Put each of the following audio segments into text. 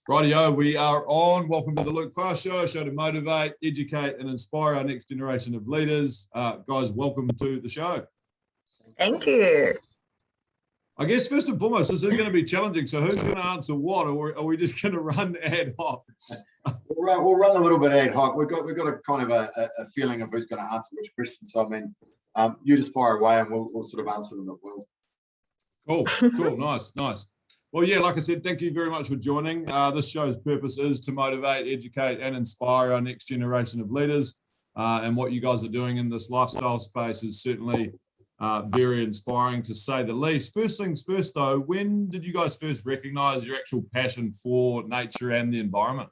Rightio, we are on. Welcome to the Luke Farr Show, a show to motivate, educate, and inspire our next generation of leaders. Guys, welcome to the show. Thank you. I guess first and foremost, this is going to be challenging. So who's going to answer what, or are we just going to run ad hoc? We'll run a little bit ad hoc. We've got a kind of a feeling of who's going to answer which question. So I mean, you just fire away, and we'll sort of answer them at will. Cool, nice. Well, yeah, like I said, thank you very much for joining. This show's purpose is to motivate, educate, and inspire our next generation of leaders. And what you guys are doing in this lifestyle space is certainly very inspiring, to say the least. First things first, though, when did you guys first recognise your actual passion for nature and the environment?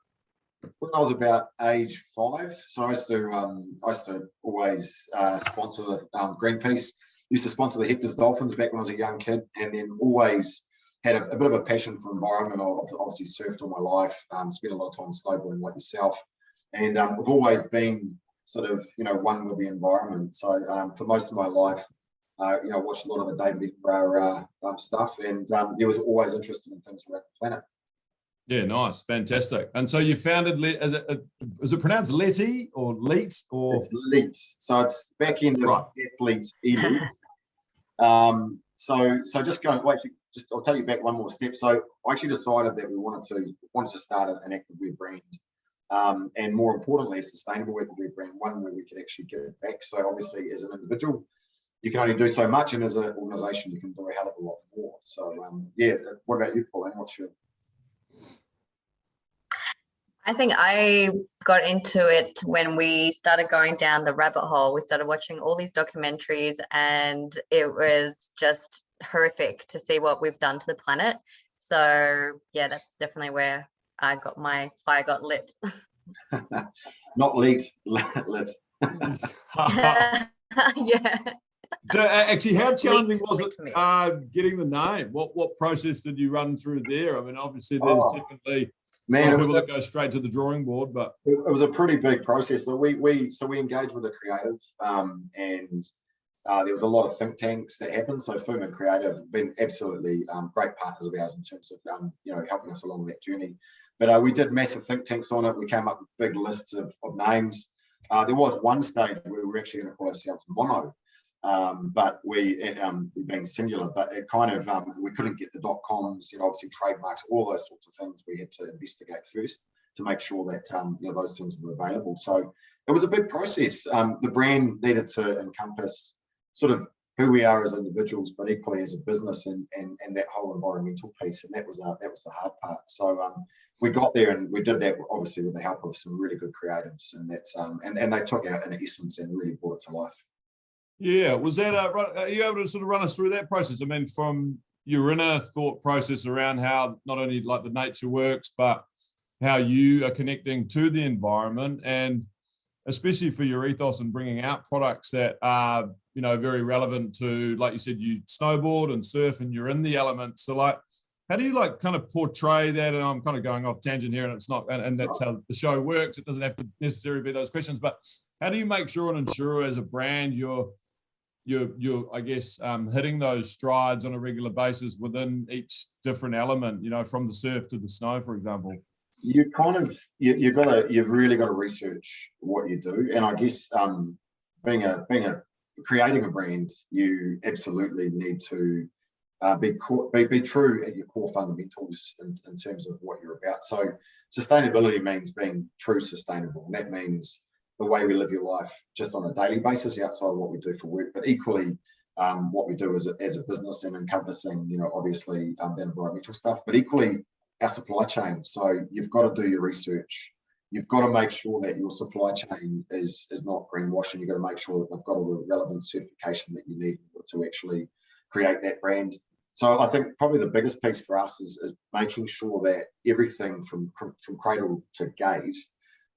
When I was about age 5, so I used to always sponsor Greenpeace. Used to sponsor the Hector's Dolphins back when I was a young kid, and then always had a bit of a passion for environment. I've obviously surfed all my life, spent a lot of time snowboarding like yourself, and we've always been sort of, one with the environment. So for most of my life, watched a lot of the David Attenborough stuff, and was always interested in things around the planet. Yeah, nice, fantastic. And so you founded, is it pronounced LETE or LETE? Or it's LETE, so it's back in the athlete elite. So just going, well, actually, I'll take you back one more step. So I actually decided that we wanted to start an activewear brand, and more importantly, a sustainable activewear brand, one where we could actually give back. So obviously, as an individual, you can only do so much, and as an organisation, you can do a hell of a lot more. So what about you, Pauline? What's your? I think I got into it when we started going down the rabbit hole. We started watching all these documentaries, and it was just horrific to see what we've done to the planet. So yeah, that's definitely where I got my fire got lit. Not lit, lit. Yeah. Actually, how challenging was it getting the name? What process did you run through there? I mean, obviously there's definitely people that go straight to the drawing board, but it was a pretty big process. So we engaged with a creative, and there was a lot of think tanks that happened. So Firm and Creative have been absolutely great partners of ours in terms of helping us along that journey. But we did massive think tanks on it. We came up with big lists of names. There was one stage where we were actually going to call ourselves Mono. But we being singular, but it kind of we couldn't get the .coms, obviously trademarks, all those sorts of things. We had to investigate first to make sure that those things were available. So it was a big process. The brand needed to encompass sort of who we are as individuals, but equally as a business, and that whole environmental piece. And that was the hard part. So we got there, and we did that obviously with the help of some really good creatives, and that's and they took out in essence and really brought it to life. Yeah, was that are you able to sort of run us through that process? I mean, from your inner thought process around how not only like the nature works, but how you are connecting to the environment, and especially for your ethos and bringing out products that are, very relevant to, like you said, you snowboard and surf and you're in the element. So like, how do you kind of portray that? And I'm kind of going off tangent here, and it's not, and that's how the show works. It doesn't have to necessarily be those questions, but how do you make sure and ensure as a brand you're I guess hitting those strides on a regular basis within each different element, from the surf to the snow, for example? You kind of you've really got to research what you do, and I guess creating a brand, you absolutely need to be true at your core fundamentals in terms of what you're about. So sustainability means being true sustainable, and that means the way we live your life just on a daily basis outside of what we do for work, but equally what we do as a business, and encompassing, obviously that environmental stuff, but equally our supply chain. So you've got to do your research. You've got to make sure that your supply chain is not greenwashing. You've got to make sure that they've got all the relevant certification that you need to actually create that brand. So I think probably the biggest piece for us is making sure that everything from cradle to gate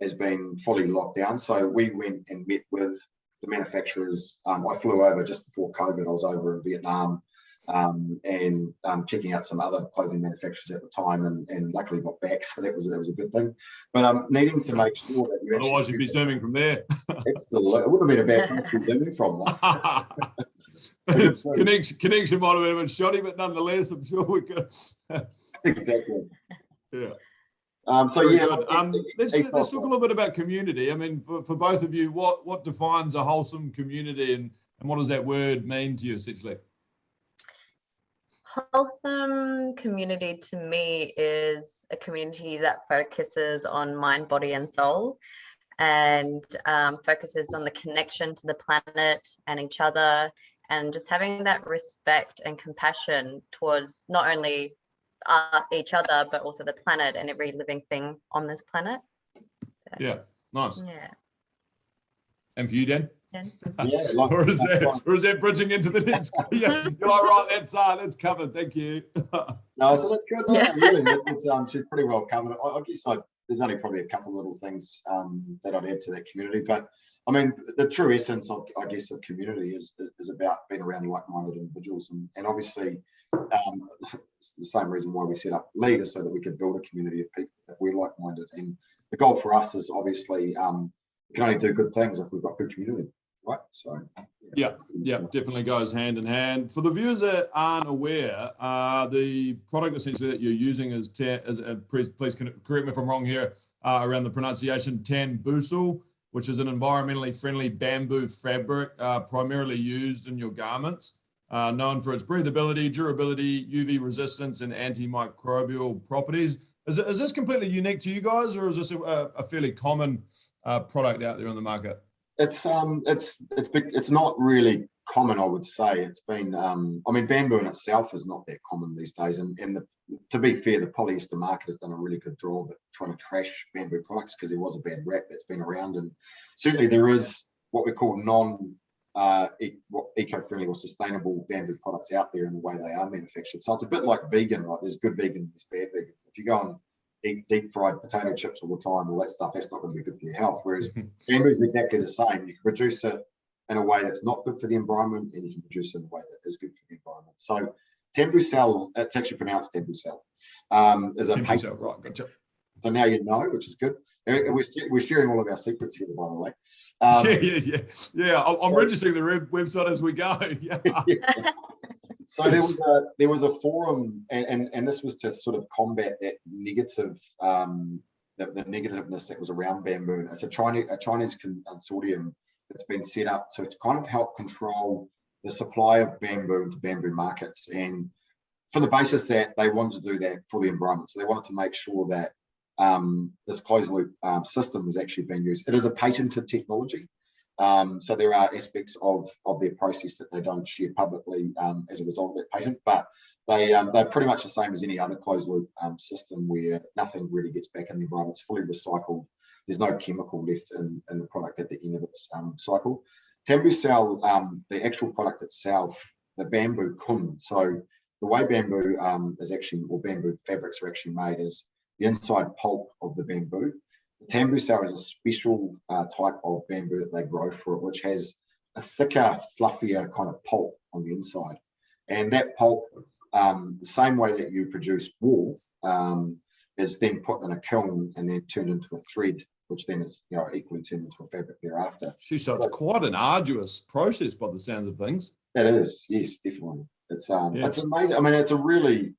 has been fully locked down. So we went and met with the manufacturers. I flew over just before COVID. I was over in Vietnam and checking out some other clothing manufacturers at the time, and luckily got back. So that was a good thing. But needing to make sure that you otherwise you'd be zooming from there. Absolutely, it would have been a bad place to be zooming from. connection might have been a bit shoddy, but nonetheless, I'm sure we could. Exactly. Yeah. So Very yeah, good. Let's talk a little bit about community. I mean, for both of you, what defines a wholesome community, and what does that word mean to you essentially? Wholesome community to me is a community that focuses on mind, body, and soul, and focuses on the connection to the planet and each other, and just having that respect and compassion towards not only each other, but also the planet and every living thing on this planet. Yeah, nice. Yeah. And for you, Dan? Yeah, or is that bridging into the next? Yeah, you're like, right, that's covered. Thank you. No, so that's good. Yeah. Really, she's pretty well covered. I guess there's only probably a couple of little things that I'd add to that community. But I mean, the true essence of, I guess, of community is about being around like-minded individuals, and obviously it's the same reason why we set up LETE is so that we could build a community of people that we're like-minded. And the goal for us is obviously we can only do good things if we've got good community. Right, so yeah, definitely goes hand in hand. For the viewers that aren't aware, the product essentially that you're using is please correct me if I'm wrong here, around the pronunciation, Tan-Busel, which is an environmentally friendly bamboo fabric, primarily used in your garments, known for its breathability, durability, UV resistance, and antimicrobial properties. Is this completely unique to you guys, or is this a fairly common product out there on the market? It's not really common, I would say. It's been I mean, bamboo in itself is not that common these days, and to be fair, the polyester market has done a really good job at trying to trash bamboo products, because there was a bad rap that's been around, and certainly there is what we call eco-friendly or sustainable bamboo products out there in the way they are manufactured. So it's a bit like vegan, right? There's good vegan, there's bad vegan. If you go and eat deep fried potato chips all the time, all that stuff, that's not going to be good for your health. Whereas bamboo is exactly the same. You can produce it in a way that's not good for the environment, and you can produce it in a way that is good for the environment. So Tan-Busel, it's actually pronounced Tan-Busel, is a patent. Right, gotcha. So now you know, which is good. And we're sharing all of our secrets here, by the way. Yeah. I'm registering the website as we go. Yeah. So there was a forum, and this was to sort of combat that negative, the negativeness that was around bamboo. It's a Chinese consortium that's been set up to kind of help control the supply of bamboo into bamboo markets, and for the basis that they wanted to do that for the environment. So they wanted to make sure that this closed loop system is actually being used. It is a patented technology. So there are aspects of their process that they don't share publicly as a result of that patent, but they're pretty much the same as any other closed loop system, where nothing really gets back in the environment. It's fully recycled. There's no chemical left in the product at the end of its cycle. Tan-Busel, the actual product itself, the bamboo kun. So the way bamboo is actually, or bamboo fabrics are actually made, is the inside pulp of the bamboo. The Tan-Busel is a special type of bamboo that they grow for it, which has a thicker, fluffier kind of pulp on the inside. And that pulp, the same way that you produce wool, is then put in a kiln and then turned into a thread, which then is equally turned into a fabric thereafter. So it's quite an arduous process by the sounds of things. That is, yes, definitely. It's amazing. I mean, it's a really,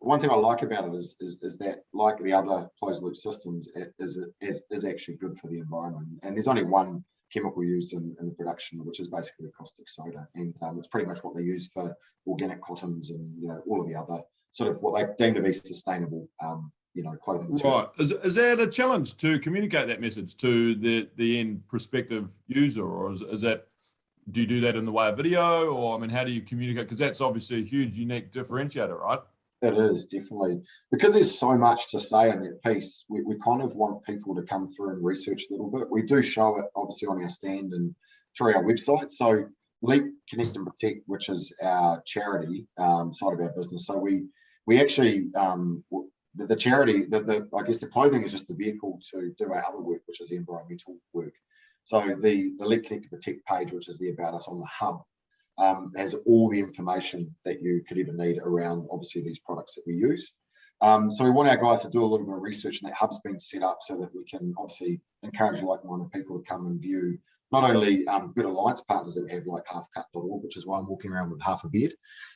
one thing I like about it is that, like the other closed loop systems, it is actually good for the environment. And there's only one chemical used in the production, which is basically caustic soda, and it's pretty much what they use for organic cottons and all of the other sort of what they deem to be sustainable clothing materials. Right. Is that a challenge to communicate that message to the end prospective user, or is that, do you do that in the way of video, or I mean, how do you communicate? Because that's obviously a huge unique differentiator, right? It is, definitely. Because there's so much to say in that piece, we kind of want people to come through and research a little bit. We do show it obviously on our stand and through our website. So LETE, Connect and Protect, which is our charity side of our business. So we actually, the charity, I guess the clothing is just the vehicle to do our other work, which is the environmental work. So the LETE, Connect and Protect page, which is the About Us on the hub, has all the information that you could ever need around obviously these products that we use. So we want our guys to do a little bit of research, and that hub's been set up so that we can obviously encourage like-minded people to come and view not only good alliance partners that we have like halfcut.org, which is why I'm walking around with half a beard.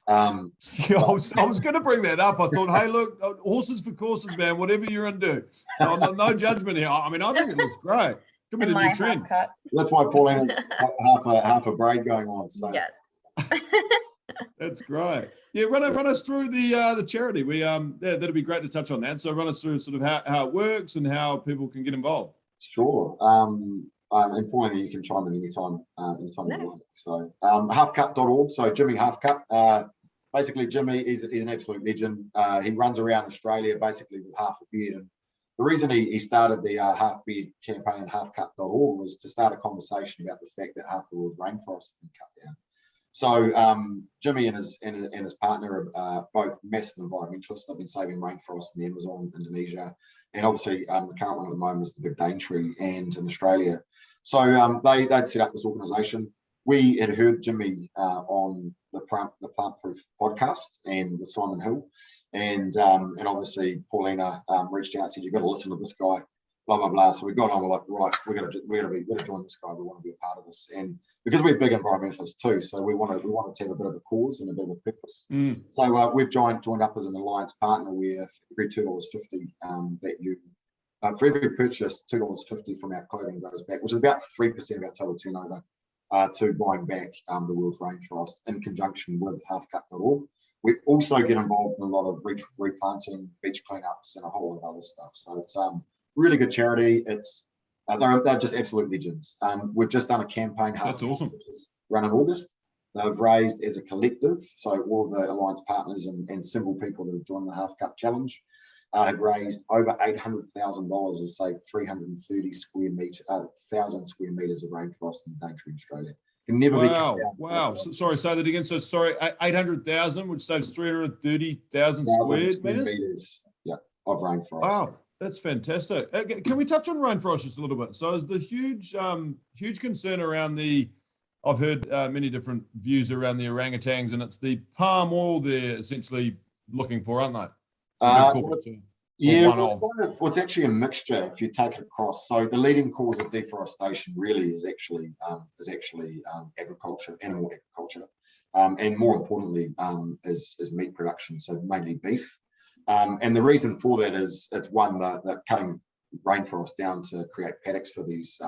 I was going to bring that up. I thought, hey, look, horses for courses, man, whatever you're into. No judgment here. I mean, I think it looks great. Could be the new trend. Cut. That's why Paulina's half a braid going on. So. Yes. That's great. Yeah, run us through the charity. That'd be great to touch on that. So run us through sort of how it works and how people can get involved. Sure. And Paulina, you can chime in anytime you like. So halfcut.org. So Jimmy Halfcut. Basically, Jimmy is an absolute legend. He runs around Australia basically with half a beard. And the reason he started the half beard campaign halfcut.org was to start a conversation about the fact that half the world's rainforest has been cut down. So Jimmy and his partner are both massive environmentalists. They've been saving rainforests in the Amazon, Indonesia, and obviously the current one at the moment is the big Daintree and in Australia. So they'd set up this organisation. We had heard Jimmy on the Plant Proof podcast and with Simon Hill, and obviously Paulina reached out and said, "You've got to listen to this guy." Blah blah blah. So we got on. We're like, right, we're gonna join this guy. We want to be a part of this, and because we're big environmentalists too, so we wanted to have a bit of a cause and a bit of a purpose. So we've joined up as an alliance partner. Where for every $2.50 that you for every purchase, $2.50 from our clothing goes back, which is about 3% of our total turnover, to buying back the world's rainforest in conjunction with halfcut.org. We also get involved in a lot of replanting, beach cleanups, and a whole lot of other stuff. So it's really good charity. It's they're just absolute legends. We've just done a campaign. That's awesome. Which is run in August. They've raised as a collective, so all the alliance partners and several people that have joined the Half Cut Challenge have raised over $800,000 and saved 330,000 square meters of rainforest in Daintree, Australia. Can never be cut down. Wow. Sorry, say that again. So sorry, 800,000, which saves 330,000 square meters. Yeah, of rainforest. Wow. That's fantastic. Can we touch on rainforest just a little bit? So is the huge concern around I've heard many different views around the orangutans, and it's the palm oil they're essentially looking for, aren't they? It's actually a mixture if you take it across. So the leading cause of deforestation really is actually agriculture, animal agriculture, and more importantly is meat production, so mainly beef. And the reason for that is it's one that cutting rainforest down to create paddocks for these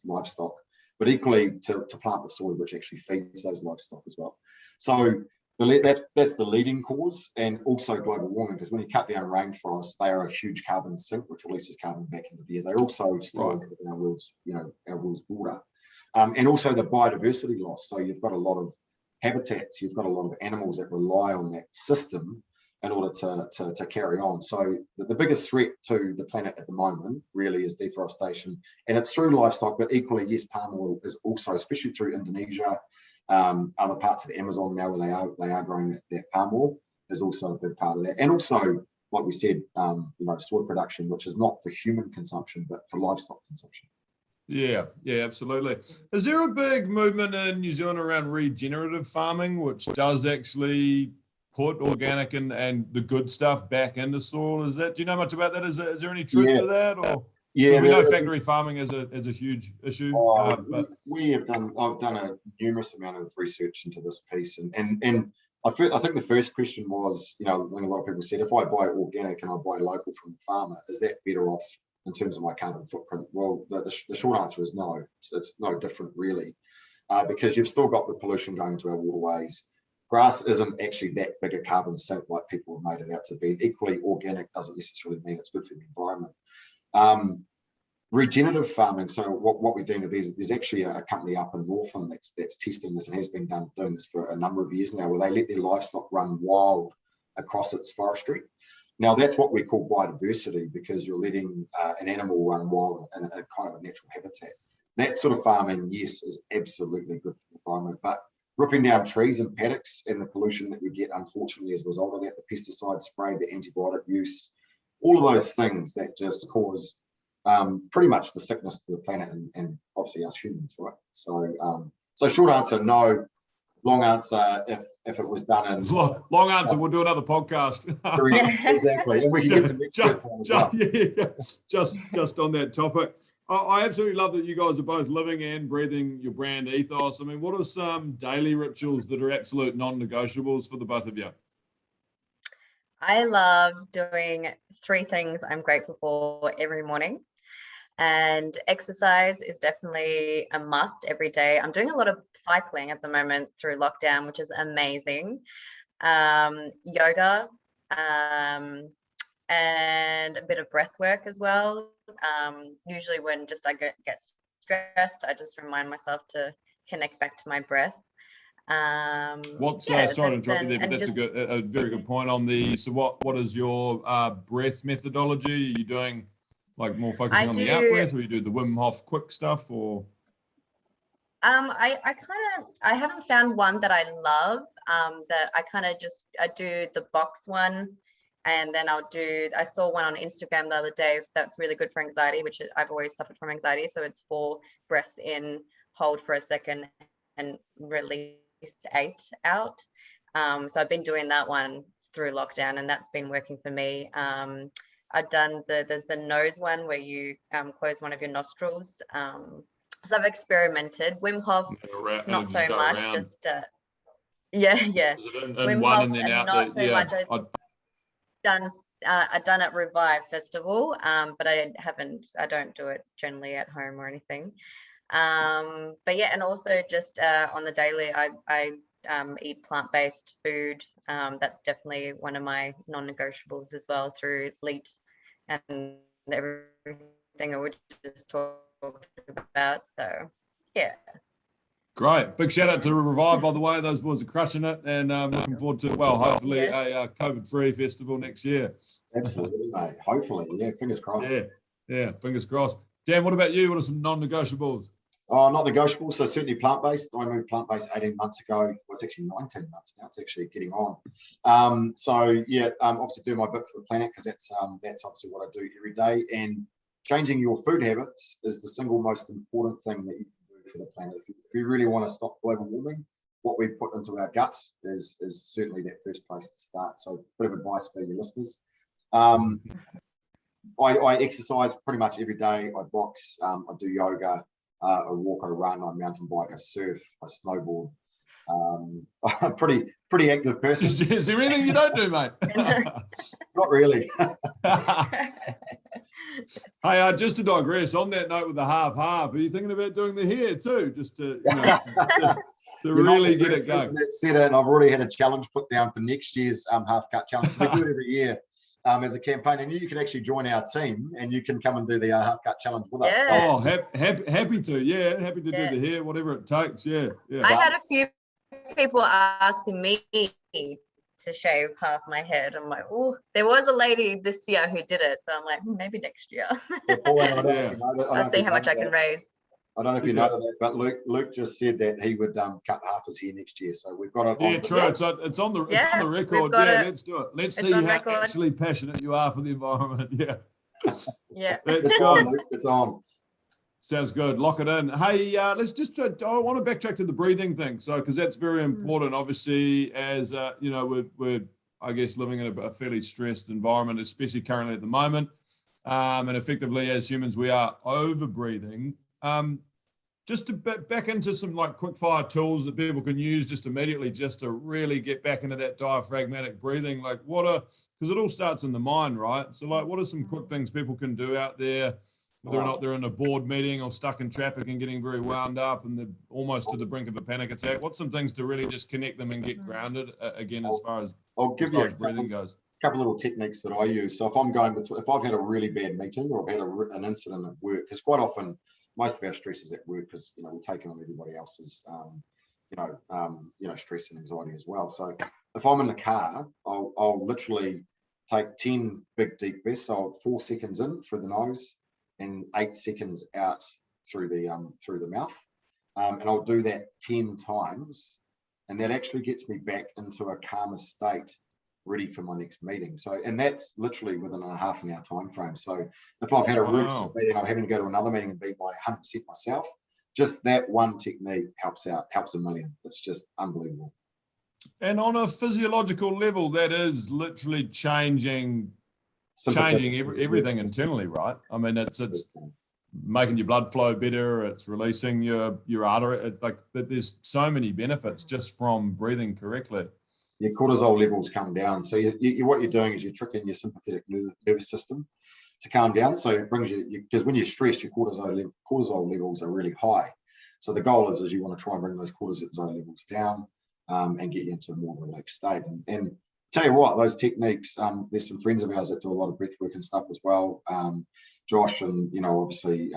livestock, but equally to plant the soil which actually feeds those livestock as well. So that's the leading cause, and also global warming, because when you cut down rainforests, they are a huge carbon sink which releases carbon back into the air. They're also stored in our world's water, and also the biodiversity loss. So you've got a lot of habitats, you've got a lot of animals that rely on that system in order to carry on. So the biggest threat to the planet at the moment really is deforestation, and it's through livestock, but equally, yes, palm oil is also, especially through Indonesia, other parts of the Amazon now where they are growing that palm oil is also a big part of that. And also, like we said, soy production, which is not for human consumption, but for livestock consumption. Yeah, absolutely. Is there a big movement in New Zealand around regenerative farming, which does actually put organic and the good stuff back into soil? Do you know much about that? Is there any truth to that? Or we know factory farming is a huge issue. But I've done a numerous amount of research into this piece, and I think the first question was, when a lot of people said, if I buy organic and I buy local from the farmer, is that better off in terms of my carbon footprint? Well, the short answer is no. It's no different really, because you've still got the pollution going into our waterways. Grass isn't actually that big a carbon sink like people have made it out to be. Equally, organic doesn't necessarily mean it's good for the environment. Regenerative farming, so what we're doing, there's actually a company up in Northland that's testing this and has been doing this for a number of years now, where they let their livestock run wild across its forestry. Now, that's what we call biodiversity, because you're letting an animal run wild in a kind of a natural habitat. That sort of farming, yes, is absolutely good for the environment, but ripping down trees and paddocks and the pollution that we get, unfortunately, as a result of that, the pesticide spray, the antibiotic use, all of those things that just cause pretty much the sickness to the planet and obviously us humans, right? So short answer, no. long answer, if it was done in long answer, we'll do another podcast. exactly, and we can get some experts on as well. Just on that topic. I absolutely love that you guys are both living and breathing your brand ethos. I mean, what are some daily rituals that are absolute non-negotiables for the both of you? I love doing 3 things I'm grateful for every morning. And exercise is definitely a must every day. I'm doing a lot of cycling at the moment through lockdown, which is amazing. Yoga, and a bit of breath work as well. Usually when just I get stressed, I just remind myself to connect back to my breath. Sorry to interrupt you there, but that's a very good point on the. So what is your breath methodology? Are you doing like more focusing on the out breath, or you do the Wim Hof quick stuff, or? I haven't found one that I love. That I do the box one, and then I saw one on Instagram the other day that's really good for anxiety, which I've always suffered from anxiety. So it's 4 breaths in, hold for a second, and release 8 out. So I've been doing that one through lockdown, and that's been working for me. I've done there's the nose one where you close one of your nostrils. So I've experimented. Wim Hof, not so much. Around. Just yeah. Is it in Wim one Hof, and then out? Not so much. I've done at Revive Festival, but I don't do it generally at home or anything. But yeah, and also just on the daily, I eat plant-based food. That's definitely one of my non-negotiables as well through LETE and everything I would just talk about. So yeah. Great. Big shout out to Revive, by the way. Those boys are crushing it, and looking forward to, hopefully a COVID-free festival next year. Absolutely, mate. Hopefully, yeah. Fingers crossed. Yeah. Fingers crossed. Dan, what about you? What are some non-negotiables? Oh, not negotiable. So certainly plant-based. I moved plant-based 18 months ago. Well, it's actually 19 months now. It's actually getting on. Obviously do my bit for the planet, because that's obviously what I do every day. And changing your food habits is the single most important thing that you can do for the planet. If you really want to stop global warming, what we put into our guts is certainly that first place to start. So a bit of advice for your listeners. I exercise pretty much every day. I box, I do yoga, I walk, I run, I mountain bike, I surf, I snowboard. I'm a pretty active person. Is there anything you don't do, mate? Not really. Hey, just to digress, on that note with the half, are you thinking about doing the hair too, just to really get it going? That's it, and I've already had a challenge put down for next year's half cut challenge. So we do it every year as a campaign, and you can actually join our team, and you can come and do the half cut challenge with us. Oh, happy to, happy to do the hair, whatever it takes. Yeah. I had a few people asking me to shave half my head. I'm like, oh, there was a lady this year who did it, so I'm like, maybe next year. So Paulina, I'll see how much I can raise. I don't know if you know that, but Luke just said that he would cut half his hair next year. So we've got it. Yeah, true. It's on the record. Yeah, let's do it. Let's see how actually passionate you are for the environment. Yeah. Yeah. That's good. It's on. Sounds good. Lock it in. Hey, let's just. I want to backtrack to the breathing thing. So, because that's very important. Obviously, as we're I guess living in a fairly stressed environment, especially currently at the moment, and effectively as humans we are over breathing. Just to back into some like quick fire tools that people can use just immediately, just to really get back into that diaphragmatic breathing. Like because it all starts in the mind, right? So like, what are some quick things people can do out there, whether or not they're in a board meeting or stuck in traffic and getting very wound up and they're almost to the brink of a panic attack? What's some things to really just connect them and get grounded again, as far as breathing goes? Couple little techniques that I use. So if I've had a really bad meeting or I've had an incident at work, because quite often most of our stress is at work, because we're taking on everybody else's stress and anxiety as well. So if I'm in the car, I'll literally take 10 big deep breaths. So 4 seconds in through the nose and 8 seconds out through the mouth, and I'll do that 10 times, and that actually gets me back into a calmer state, ready for my next meeting. So, and that's literally within a half an hour time frame. So if I've had a really meeting, I'm having to go to another meeting and be my 100% myself, just that one technique helps a million. It's just unbelievable. And on a physiological level, that is literally changing everything internally, right? I mean, it's making your blood flow better. It's releasing your artery. There's so many benefits just from breathing correctly. Your cortisol levels come down. So what you're doing is you're tricking your sympathetic nervous system to calm down. So it brings you, because when you're stressed, your cortisol levels are really high. So the goal is you want to try and bring those cortisol levels down and get you into a more relaxed state. And tell you what, those techniques, there's some friends of ours that do a lot of breath work and stuff as well. Josh and, obviously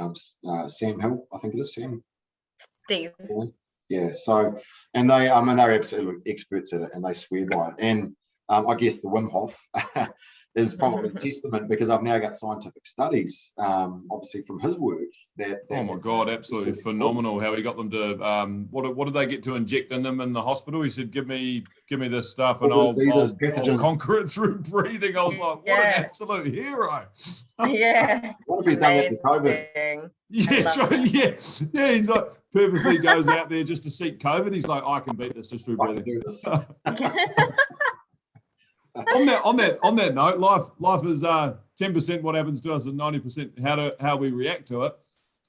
Sam Hill, I think it is Sam. Steve. Yeah, so, and they're absolutely experts at it, and they swear by it. And I guess the Wim Hof is probably a testament, because I've now got scientific studies, obviously from his work. Oh my God, absolutely phenomenal how he got them to, what did they get to inject in them in the hospital? He said, give me this stuff and I'll conquer it through breathing. I was like, what an absolute hero. Yeah. What if he's done that to COVID? Yeah, he's like purposely goes out there just to seek COVID. He's like, I can beat this just through breathing. I can do this. On that note, life is 10% what happens to us and 90% how we react to it.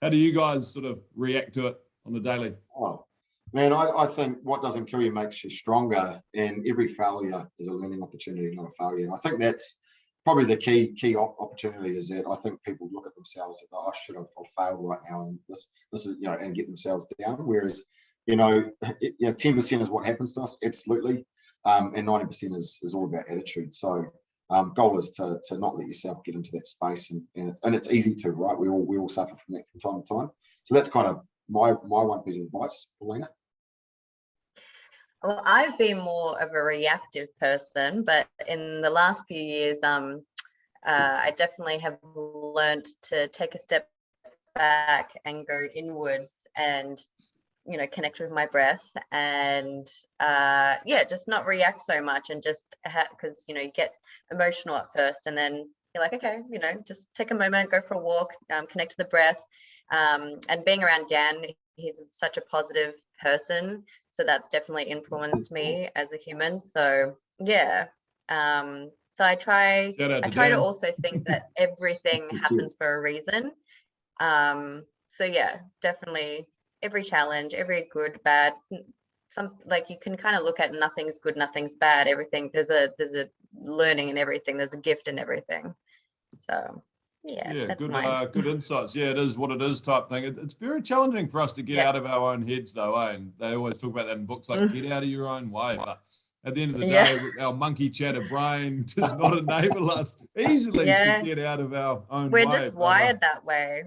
How do you guys sort of react to it on a daily? Oh, man, I think what doesn't kill you makes you stronger, and every failure is a learning opportunity, not a failure. And I think that's probably the key opportunity, is that I think people look at themselves and go, I've failed right now, and this is, and get themselves down. Whereas, 10% is what happens to us, absolutely, and 90% is all about attitude. So goal is to not let yourself get into that space, and it's easy to, right? We all suffer from that from time to time. So that's kind of my one piece of advice, Paulina. Well, I've been more of a reactive person, but in the last few years, I definitely have learned to take a step back and go inwards and connect with my breath, and just not react so much, and just because you get emotional at first, and then you're like, okay, just take a moment, go for a walk, connect to the breath, and being around Dan, he's such a positive person, so that's definitely influenced me as a human. So yeah, so I try to also think that everything happens for a reason. So yeah, definitely every challenge, every good, bad, you can kind of look at nothing's good, nothing's bad, everything, there's a learning in everything, there's a gift in everything. So yeah, that's good insights. Yeah, it is what it is type thing. It's very challenging for us to get out of our own heads though, and they always talk about that in books, like get out of your own way. But at the end of the day, our monkey chatter brain does not enable us easily to get out of our own way. We're just wired that way.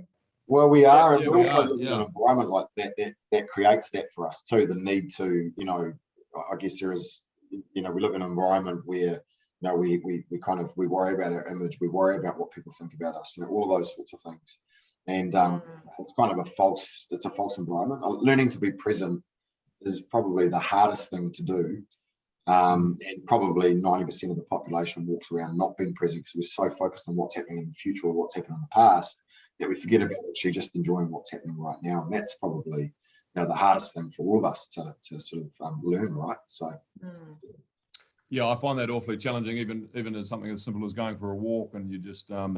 Well, we are, and we also live in an environment like that creates that for us too. The need to, I guess there is, we live in an environment where, we worry about our image, we worry about what people think about us, all of those sorts of things, and it's kind of a false environment. Learning to be present is probably the hardest thing to do, and probably 90% of the population walks around not being present because we're so focused on what's happening in the future or what's happened in the past that we forget about actually just enjoying what's happening right now. And that's probably the hardest thing for all of us to sort of learn, right? So yeah, I find that awfully challenging, even as something as simple as going for a walk, and you just I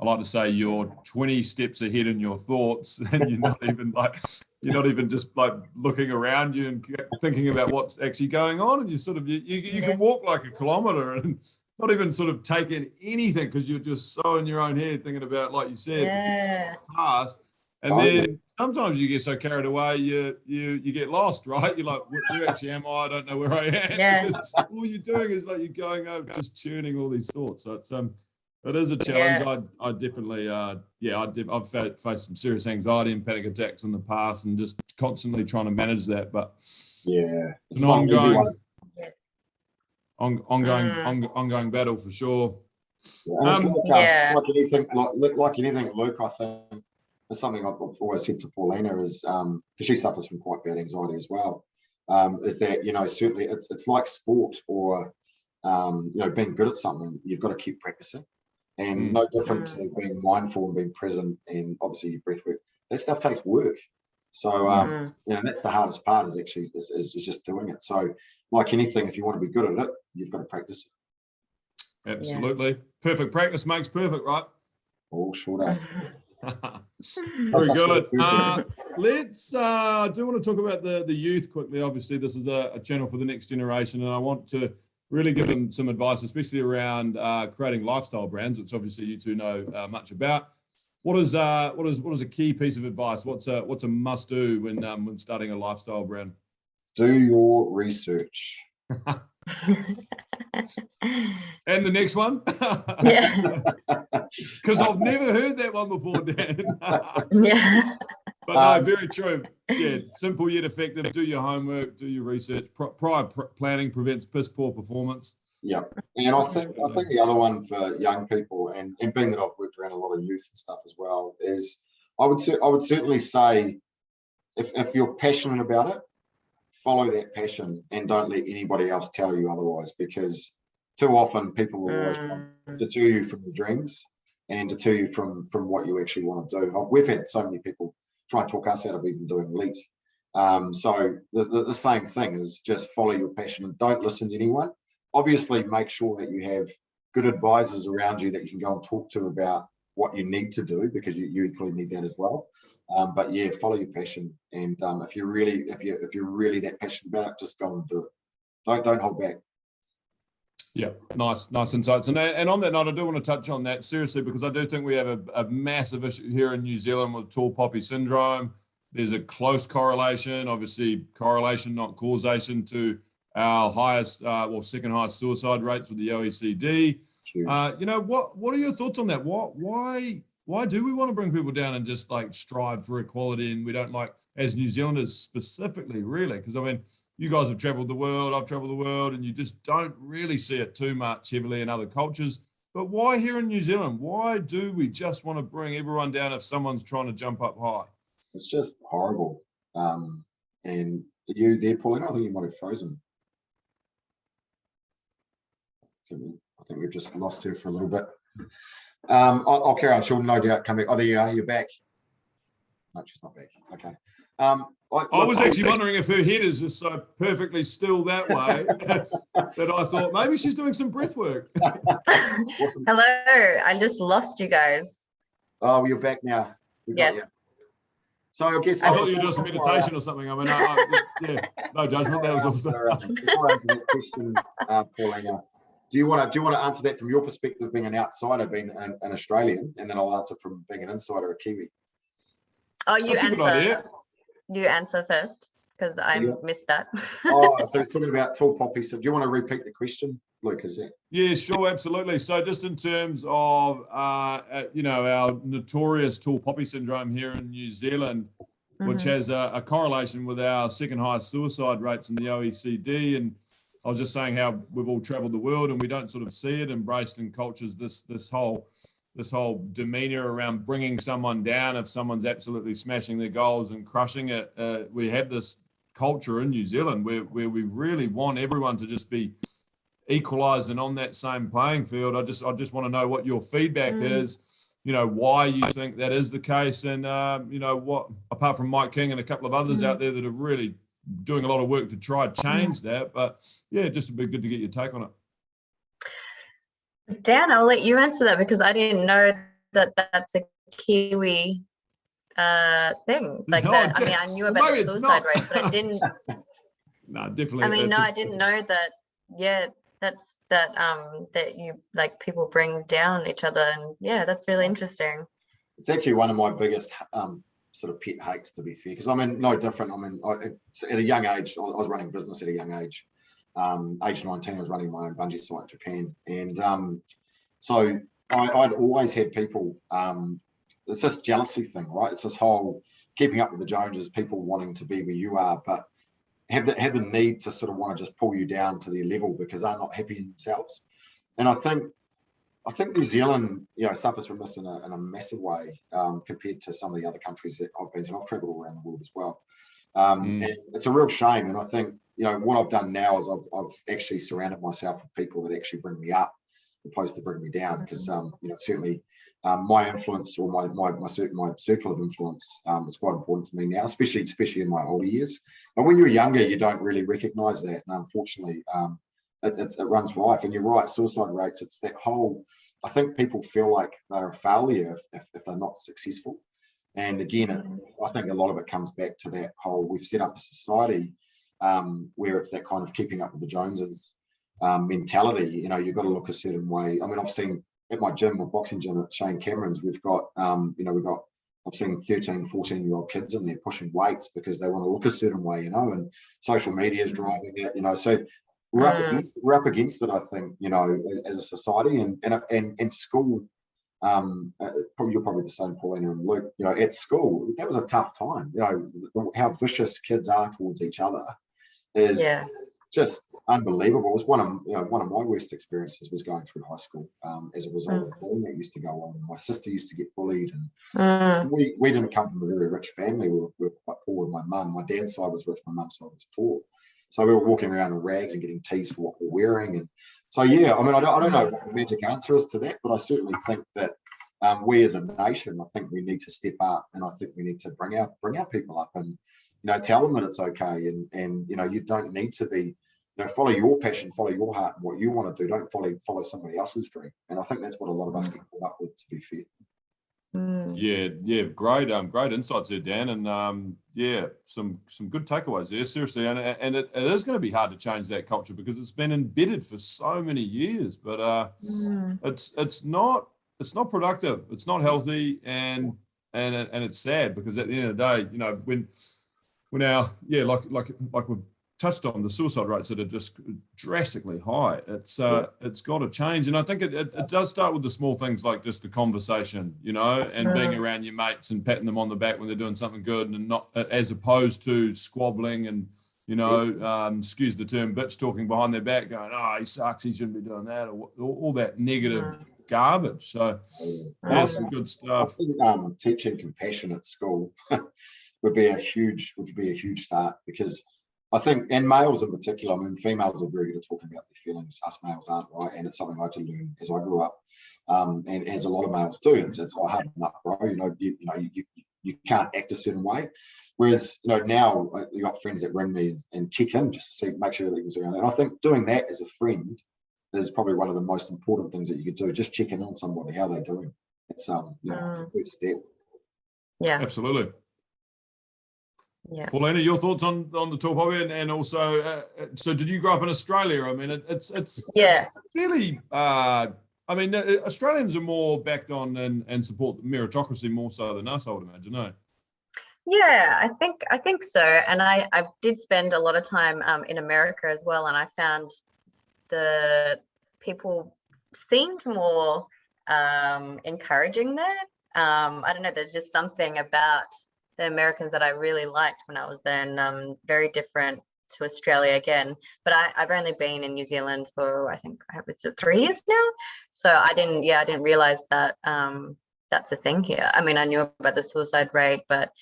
like to say you're 20 steps ahead in your thoughts, and you're not even just looking around you and thinking about what's actually going on, and you sort of you can walk like a kilometer and not even sort of take in anything because you're just so in your own head thinking about, like you said, past. And then sometimes you get so carried away, you get lost, right? You're like, where actually am I? I don't know where I am. Because all you're doing is you're going over, just churning all these thoughts. So it is a challenge. I definitely, I've faced some serious anxiety and panic attacks in the past, and just constantly trying to manage that. But it's an ongoing battle for sure. Like anything, Luke, I think there's something I've always said to Paulina is, because she suffers from quite bad anxiety as well, is that, certainly it's like sport or, being good at something, you've got to keep practicing. And no different to being mindful and being present, and obviously your breath work. That stuff takes work. So, you know, that's the hardest part is actually is just doing it. So like anything, if you want to be good at it, you've got to practice it. Absolutely. Perfect practice makes perfect, right? Oh, sure does. Very good. Let's I do want to talk about the youth quickly. Obviously, this is a channel for the next generation, and I want to really give them some advice, especially around creating lifestyle brands, which obviously you two know much about. What is a key piece of advice? What's a must do when starting a lifestyle brand? Do your research. And the next one? Yeah. Because I've never heard that one before, Dan. Yeah. But no, very true. Yeah, simple yet effective. Do your homework, do your research. Prior planning prevents piss poor performance. Yeah, and I think the other one for young people, and being that I've worked around a lot of youth and stuff as well, is I would certainly say if you're passionate about it, follow that passion and don't let anybody else tell you otherwise, because too often people will always try to deter you from your dreams and deter you from what you actually want to do. We've had so many people try and talk us out of even doing LETE. So the same thing is just follow your passion and don't listen to anyone. Obviously, make sure that you have good advisors around you that you can go and talk to about what you need to do, because you equally need that as well. But yeah, follow your passion, and if you're really that passionate about it, just go and do it. Don't hold back. Yeah, nice insights. And on that note, I do want to touch on that seriously, because I do think we have a massive issue here in New Zealand with tall poppy syndrome. There's a close correlation, obviously correlation, not causation, to our second highest suicide rates with the OECD. You know, what are your thoughts on that? Why do we want to bring people down and just like strive for equality, and we don't, like, as New Zealanders specifically, really? Because I mean, you guys have traveled the world, I've traveled the world, and you just don't really see it too much heavily in other cultures. But why here in New Zealand? Why do we just want to bring everyone down if someone's trying to jump up high? It's just horrible. And are you there, Paulina? I think you might have frozen. I think we've just lost her for a little bit. I'll carry on. She'll no doubt come back. Oh, there you are. You're back. No, she's not back. Okay. I was actually wondering if her head is just so perfectly still that way that I thought maybe she's doing some breath work. Awesome. Hello. I just lost you guys. Oh, you're back now. Yes. So I guess I thought you were doing some meditation or something. I mean, yeah, no judgment. That was awesome. Before I answer that question, Paulina, do you want to answer that from your perspective, being an outsider, being an Australian, and then I'll answer from being an insider, a Kiwi? Oh, you answer. You answer first, because I missed that. Oh, so he's talking about tall poppy. So do you want to repeat the question, Luke? Is that? Yeah, sure, absolutely. So just in terms of you know, our notorious tall poppy syndrome here in New Zealand, which has a correlation with our second highest suicide rates in the OECD. And I was just saying how we've all traveled the world and we don't sort of see it embraced in cultures, this whole demeanor around bringing someone down if someone's absolutely smashing their goals and crushing it. We have this culture in New Zealand where we really want everyone to just be equalized and on that same playing field. I just want to know what your feedback is, you know, why you think that is the case, and you know, what, apart from Mike King and a couple of others out there that are really doing a lot of work to try to change that. But yeah, just would be good to get your take on it. Dan, I'll let you answer that, because I didn't know that that's a Kiwi thing. Like that. I mean, I knew about the suicide rate, but I didn't. No, definitely. I mean, no, I didn't know that. Yeah, that's that you, like, people bring down each other, and yeah, that's really interesting. It's actually one of my biggest sort of pet hates, to be fair, because I mean, no different. I mean, at a young age, I was running business at a young age. Age 19, I was running my own bungee site in Japan, and so I'd always had people. It's this jealousy thing, right? It's this whole keeping up with the Joneses, people wanting to be where you are, but have the need to sort of want to just pull you down to their level because they're not happy in themselves. And I think New Zealand, you know, suffers from this in a massive way compared to some of the other countries that I've been to. I've travelled all around the world as well. And it's a real shame. And I think, you know, what I've done now is I've actually surrounded myself with people that actually bring me up. opposed to bring me down, because certainly my influence, or my circle of influence is quite important to me now, especially in my older years. But when you're younger, you don't really recognise that, and unfortunately, it runs rife. And you're right, suicide rates. It's that whole. I think people feel like they're a failure if they're not successful. And again, I think a lot of it comes back to that whole. We've set up a society where it's that kind of keeping up with the Joneses mentality. You've got to look a certain way. I mean, I've seen at my gym, my boxing gym at Shane Cameron's, we've got I've seen 13, 14-year-old kids in there pushing weights because they want to look a certain way, and social media is driving it, so we're up against it, I think, as a society, and school. You're probably the same, Paulina and Luke. At school, that was a tough time. How vicious kids are towards each other is just unbelievable. It was one of my worst experiences was going through high school as a result of bullying that used to go on. My sister used to get bullied, and we didn't come from a very rich family. We were quite poor with my mum. My dad's side was rich, my mum's side was poor. So we were walking around in rags and getting teased for what we're wearing. And so, yeah, I mean, I don't know what the magic answer is to that, but I certainly think that we as a nation, I think we need to step up, and I think we need to bring our people up and, tell them that it's okay. And you don't need to be, follow your passion, follow your heart and what you want to do. Don't follow somebody else's dream. And I think that's what a lot of us get caught up with, to be fair. Yeah, great insights there, Dan, and some good takeaways there, seriously, and it is going to be hard to change that culture because it's been embedded for so many years, but it's not productive, it's not healthy, and it's sad because at the end of the day, when our like we've touched on, the suicide rates that are just drastically high. It's got to change, and I think it does start with the small things like just the conversation, and being around your mates and patting them on the back when they're doing something good, and not as opposed to squabbling and excuse the term, bitch talking behind their back, going, oh, he sucks, he shouldn't be doing that, or all that negative garbage. So there's some good stuff. I think teaching compassion at school would be a huge start, because I think, and males in particular, I mean, females are very good at talking about their feelings. Us males aren't, right? And it's something I had to learn as I grew up, and as a lot of males do. It's hard enough, bro. You can't act a certain way. Whereas, now you got friends that ring me and check in just to see, make sure everything's around. And I think doing that as a friend is probably one of the most important things that you could do. Just check in on somebody, how they're doing. It's the first step. Yeah, absolutely. Yeah, Paulina, your thoughts on the talk hobby, and also, so did you grow up in Australia? I mean, it's really. I mean, Australians are more backed on and support meritocracy more so than us, I would imagine. No. Yeah, I think so. And I did spend a lot of time in America as well, and I found the people seemed more encouraging there. I don't know. There's just something about the Americans that I really liked when I was there, and very different to Australia again. But I've only been in New Zealand for, I think, it's 3 years now. So I didn't realize that that's a thing here. I mean, I knew about the suicide rate, but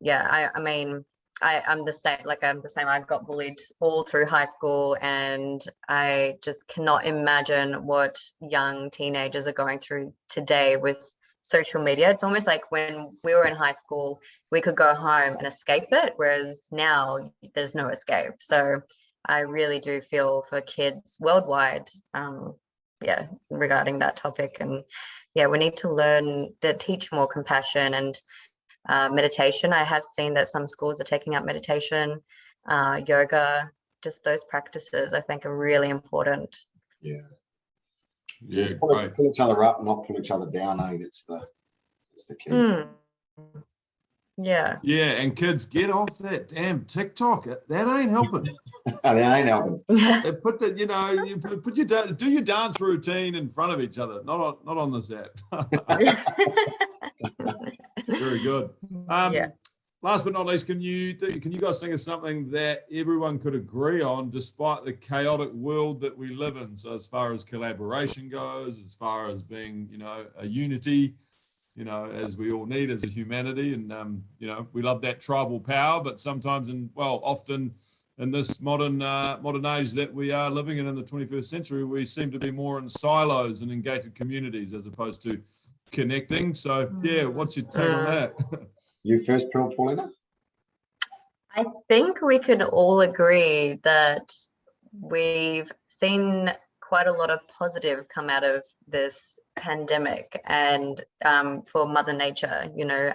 yeah, I mean, I'm the same. I got bullied all through high school, and I just cannot imagine what young teenagers are going through today with social media. It's almost like when we were in high school, we could go home and escape it, whereas now there's no escape. So I really do feel for kids worldwide, regarding that topic. And we need to learn to teach more compassion and meditation. I have seen that some schools are taking up meditation, yoga, just those practices I think are really important. Pull each other up, not pull each other down. That's the key. Yeah, and kids, get off that damn TikTok. That ain't helping. That ain't helping. Put the, you put your do your dance routine in front of each other, not on this app. Very good. Last but not least, can you guys think of something that everyone could agree on, despite the chaotic world that we live in? So as far as collaboration goes, as far as being, a unity, as we all need as a humanity, and we love that tribal power, but sometimes often in this modern age that we are living in the 21st century, we seem to be more in silos and engaged communities as opposed to connecting. So yeah, what's your take on that? You first, Paulina? I think we can all agree that we've seen quite a lot of positive come out of this pandemic, and for Mother Nature, you know,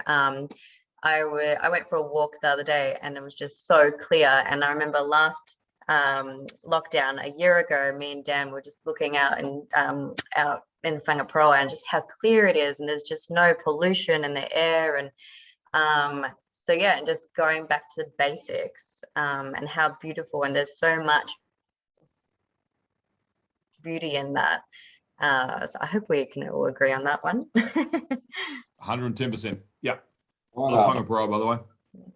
I went for a walk the other day and it was just so clear. And I remember last lockdown a year ago, me and Dan were just looking out and out in Whangaproa and just how clear it is, and there's just no pollution in the air. And so yeah, and just going back to the basics and how beautiful, and there's so much beauty in that. So I hope we can all agree on that one. 110%. Yeah. Well, Whangaproa, by the way.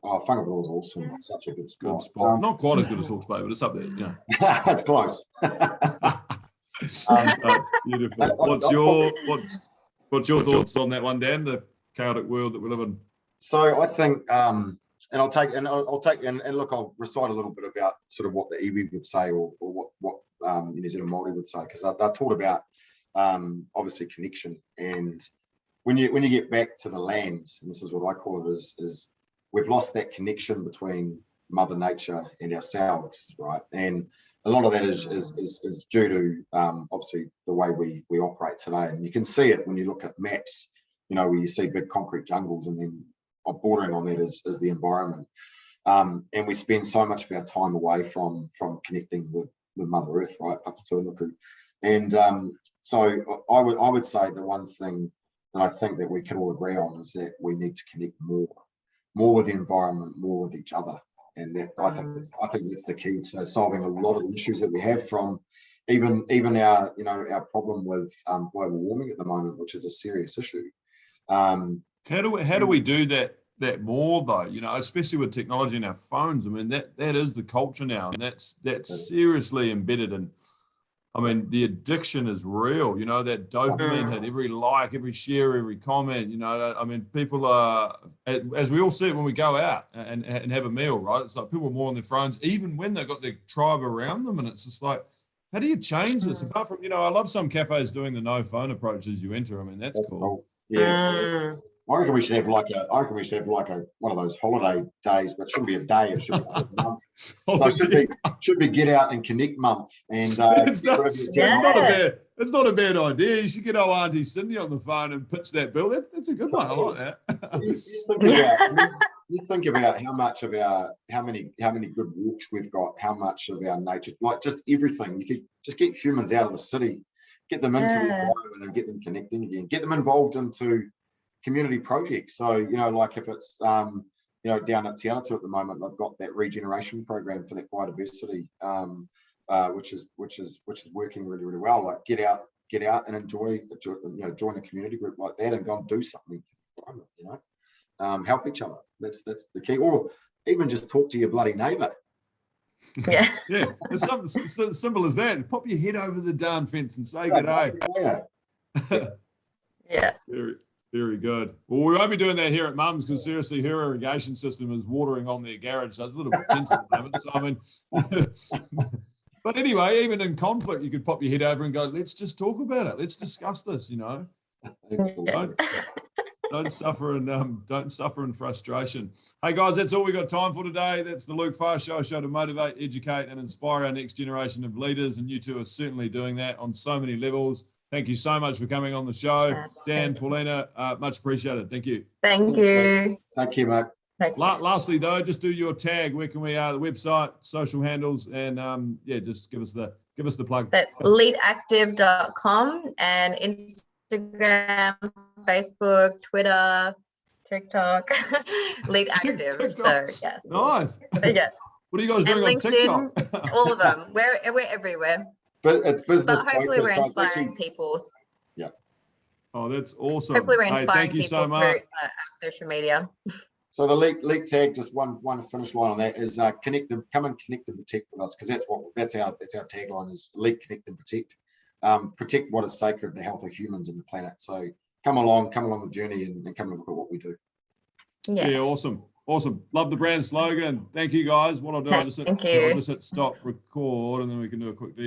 Oh, Whangaproa is awesome. It's such a good spot. Good spot. Not quite as good as Hawke's Bay, but it's up there. Yeah. It's close. That's beautiful. What's your thoughts on that one, Dan? The chaotic world that we live in. So I think, and I'll take and look, I'll recite a little bit about sort of what the iwi would say, or what New Zealand Māori would say, because I taught about obviously connection, and when you get back to the land, and this is what I call it, is we've lost that connection between Mother Nature and ourselves, right? And a lot of that is due to obviously the way we operate today, and you can see it when you look at maps, you know, where you see big concrete jungles, and then bordering on that is the environment, and we spend so much of our time away from connecting with Mother Earth, right? And so I would say the one thing that I think that we can all agree on is that we need to connect more with the environment, more with each other, and that I think that's the key to solving a lot of the issues that we have, from even our our problem with global warming at the moment, which is a serious issue. How do we do that more though? You know, especially with technology in our phones. I mean, that is the culture now, and that's seriously embedded in. I mean, the addiction is real. You know, that dopamine hit, every like, every share, every comment. You know, I mean, people are, as we all see it when we go out and have a meal, right? It's like people are more on their phones, even when they've got their tribe around them, and it's just like, how do you change this? Apart from, I love some cafes doing the no phone approach as you enter. I mean, that's cool. Yeah. I reckon we should have like one of those holiday days, but it shouldn't be a day. It should be a month. So it should be get out and connect month. And it's not a bad idea. You should get old Auntie Cindy on the phone and pitch that bill. That's a good one. I like that. You think about how many good walks we've got, how much of our nature, like just everything. You could just get humans out of the city, get them into the environment, and get them connecting again, get them involved into community projects. So like if it's down at Te Anatu at the moment, they've got that regeneration program for that biodiversity, which is working really, really well. Like get out and enjoy, join a community group like that and go and do something for the environment, help each other. That's the key. Or even just talk to your bloody neighbour. Yeah. Yeah. There's something so simple as that. Pop your head over the darn fence and say good day. Yeah. Very good. Well, we won't be doing that here at Mum's, because seriously, her irrigation system is watering on their garage. So it's a little bit tense at the moment. So I mean, but anyway, even in conflict, you could pop your head over and go, let's just talk about it. Let's discuss this, Don't suffer in frustration. Hey guys, that's all we got time for today. That's the Luke Farr show to motivate, educate, and inspire our next generation of leaders. And you two are certainly doing that on so many levels. Thank you so much for coming on the show. Dan, Paulina, much appreciated. Thank you. Thank you. Thank you, mate. Lastly, though, just do your tag. Where can we, the website, social handles, and just give us the plug. That's leteactive.com and Instagram, Facebook, Twitter, TikTok, LETE Active. TikTok. So yes. Nice. Yeah. What are you guys doing on TikTok? All of them. We're everywhere. But it's business. But hopefully we're inspiring people. Yeah. Oh, that's awesome. Hopefully we're inspiring thank you people so much. through social media. So the LETE tag, just one finish line on that is connect and come and connect and protect with us, because that's our tagline is LETE, connect and protect. Protect what is sacred, the health of humans and the planet. So come along the journey and come and look at what we do. Yeah. Awesome. Awesome. Love the brand slogan. Thank you, guys. What I'll do, I'll just Thank you. hit stop record, and then we can do a quick